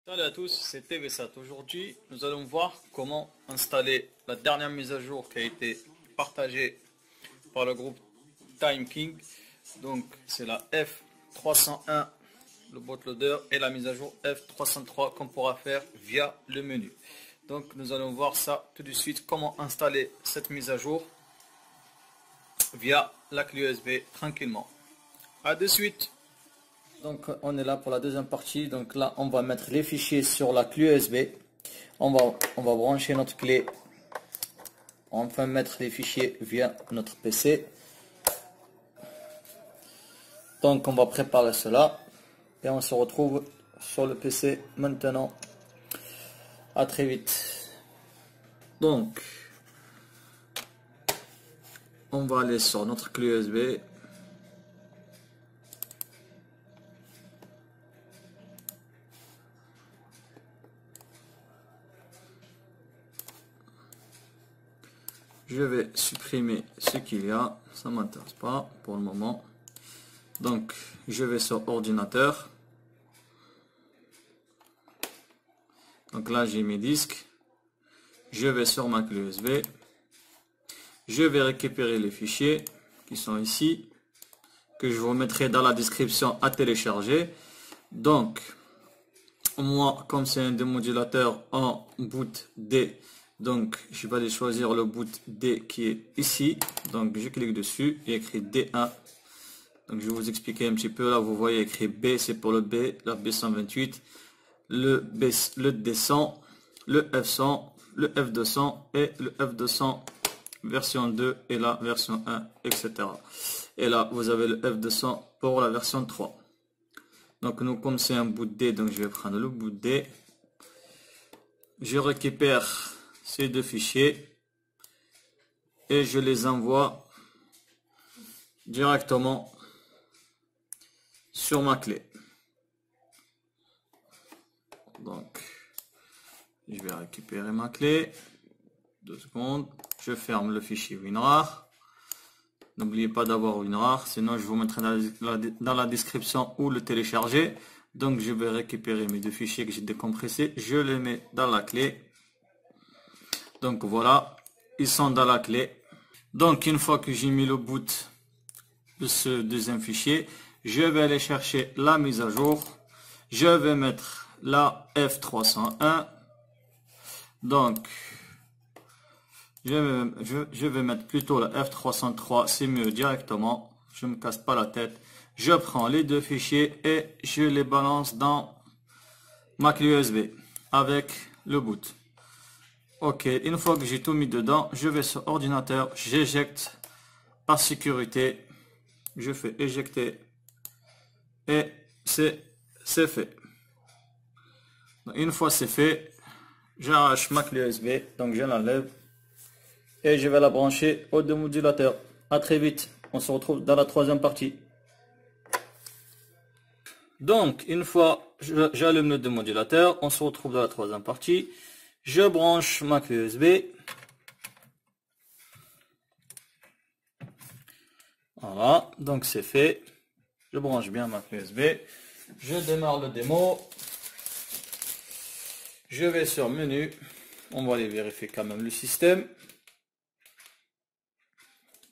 Salut à tous, c'est TVSat. Aujourd'hui, nous allons voir comment installer la dernière mise à jour qui a été partagée par le groupe Time King. Donc, c'est la F301, le bootloader, et la mise à jour F303 qu'on pourra faire via le menu. Donc, nous allons voir ça tout de suite, comment installer cette mise à jour via la clé USB tranquillement. A de suite. Donc on est là pour la deuxième partie. Donc là on va mettre les fichiers sur la clé USB. On va brancher notre clé. Enfin mettre les fichiers via notre PC. Donc on va préparer cela. Et on se retrouve sur le PC maintenant. À très vite. Donc on va aller sur notre clé USB. Je vais supprimer ce qu'il y a, ça ne m'intéresse pas pour le moment. Donc je vais sur ordinateur. Donc là j'ai mes disques. Je vais sur ma clé USB. Je vais récupérer les fichiers qui sont ici, que je vous mettrai dans la description à télécharger. Donc moi, comme c'est un démodulateur en boot D, donc je vais aller choisir le boot D qui est ici. Donc je clique dessus et écrit D1. Donc je vais vous expliquer un petit peu. Là vous voyez écrit B, c'est pour le B, la B128, le D100, le F100, le F200 et le F200 version 2 et la version 1, etc. Et là vous avez le F200 pour la version 3. Donc nous, comme c'est un boot D, donc je vais prendre le boot D. Je récupère ces deux fichiers et je les envoie directement sur ma clé. Donc je vais récupérer ma clé. 2 secondes. Je ferme le fichier WinRAR. N'oubliez pas d'avoir WinRAR, sinon je vous mettrai dans la description où le télécharger. Donc je vais récupérer mes deux fichiers que j'ai décompressés. Je les mets dans la clé. Donc voilà, ils sont dans la clé. Donc une fois que j'ai mis le boot de ce deuxième fichier, je vais aller chercher la mise à jour. Je vais mettre la F301. Donc je vais mettre plutôt la F303, c'est mieux directement. Je ne me casse pas la tête. Je prends les deux fichiers et je les balance dans ma clé USB avec le boot. Ok, une fois que j'ai tout mis dedans, je vais sur ordinateur, j'éjecte par sécurité. Je fais éjecter et c'est fait. Donc, une fois c'est fait, j'arrache ma clé USB, donc je l'enlève et je vais la brancher au démodulateur. À très vite, on se retrouve dans la troisième partie. Donc une fois j'allume le démodulateur, on se retrouve dans la troisième partie. Je branche ma clé USB. Voilà, donc c'est fait. Je branche bien ma clé USB. Je démarre le démo. Je vais sur menu. On va aller vérifier quand même le système.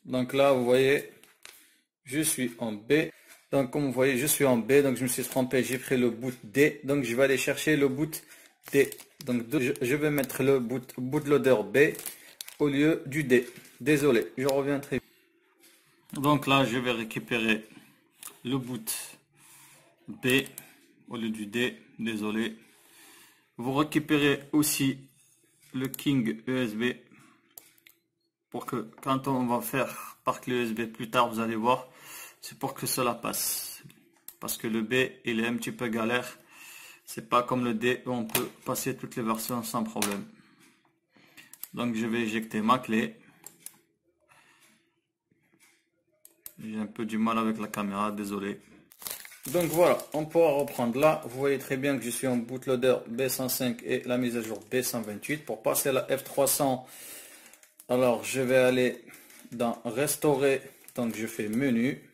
Donc là, vous voyez, je suis en B. Donc comme vous voyez, je suis en B. Donc je me suis trompé, j'ai pris le boot D. Donc je vais aller chercher le boot D. Donc je vais mettre le bootloader B au lieu du D. Désolé, je reviens très vite. Donc là, je vais récupérer le boot B au lieu du D. Désolé. Vous récupérez aussi le King USB pour que quand on va faire par clé USB plus tard, vous allez voir, c'est pour que cela passe. Parce que le B, il est un petit peu galère. C'est pas comme le D où on peut passer toutes les versions sans problème. Donc je vais éjecter ma clé. J'ai un peu du mal avec la caméra, désolé. Donc voilà, on pourra reprendre là. Vous voyez très bien que je suis en bootloader B105 et la mise à jour B128. Pour passer à la F300, alors je vais aller dans restaurer. Donc je fais menu.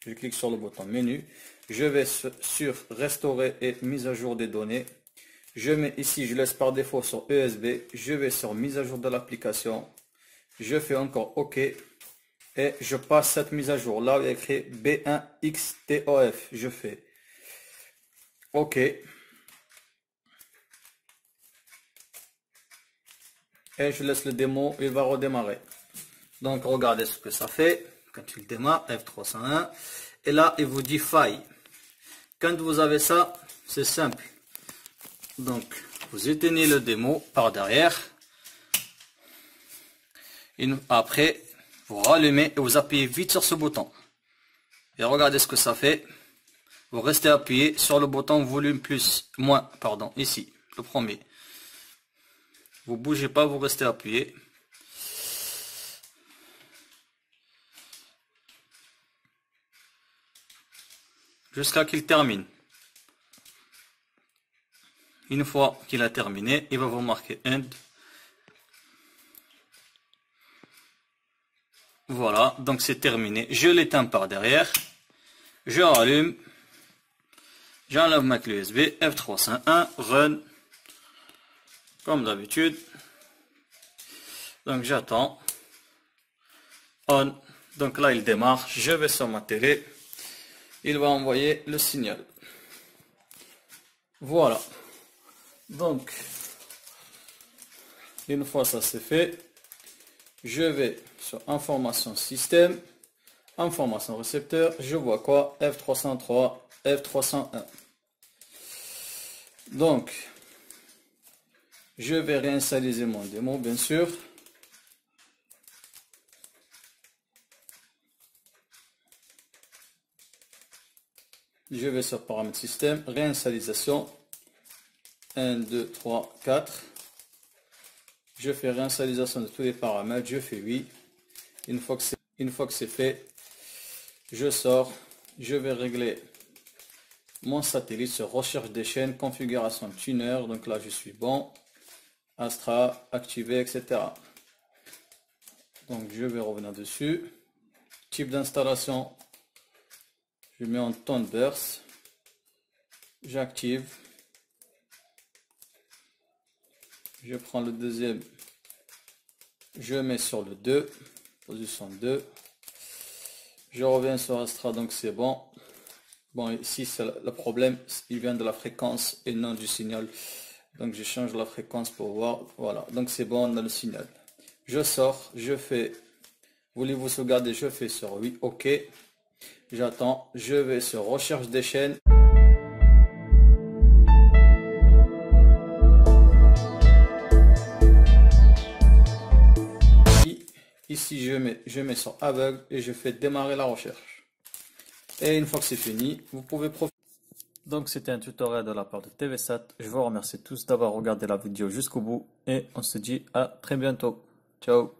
Je clique sur le bouton menu. Je vais sur restaurer et mise à jour des données. Je mets ici, je laisse par défaut sur USB. Je vais sur mise à jour de l'application. Je fais encore OK. Et je passe cette mise à jour. Là, il y a écrit B1XTOF. Je fais OK. Et je laisse le démo, il va redémarrer. Donc, regardez ce que ça fait. Quand tu le démarres, F301. Et là, il vous dit faille. Quand vous avez ça, c'est simple. Donc, vous éteignez le démo par derrière. Et après, vous rallumez et vous appuyez vite sur ce bouton. Et regardez ce que ça fait. Vous restez appuyé sur le bouton volume plus, moins, pardon, ici, le premier. Vous bougez pas, vous restez appuyé. Jusqu'à qu'il termine. Une fois qu'il a terminé, il va vous marquer End. Voilà, donc c'est terminé. Je l'éteins par derrière. Je rallume. J'enlève ma clé USB. F301. Run. Comme d'habitude. Donc j'attends. On. Donc là il démarre. Je vais sur ma télé. Il va envoyer le signal. Voilà. Donc, une fois ça c'est fait, je vais sur information système, information récepteur, je vois quoi? F303, F301. Donc, je vais réinitialiser mon démo, bien sûr. Je vais sur paramètres système, réinitialisation. 1, 2, 3, 4. Je fais réinitialisation de tous les paramètres. Je fais oui. Une fois que c'est fait, je sors. Je vais régler mon satellite sur recherche des chaînes, configuration tuner. Donc là, je suis bon. Astra, activé, etc. Donc je vais revenir dessus. Type d'installation, je mets en temps de burst. J'active. Je prends le deuxième, je mets sur le 2, position 2. Je reviens sur Astra, donc c'est bon. Bon, ici, c'est le problème, il vient de la fréquence et non du signal. Donc, je change la fréquence pour voir. Voilà, donc c'est bon, on a le signal. Je sors, je fais, voulez-vous sauvegarder? Je fais sur oui, OK. J'attends, je vais sur recherche des chaînes. Ici, je mets sur aveugle et je fais démarrer la recherche. Et une fois que c'est fini, vous pouvez profiter. Donc, c'était un tutoriel de la part de TVSat. Je vous remercie tous d'avoir regardé la vidéo jusqu'au bout et on se dit à très bientôt. Ciao.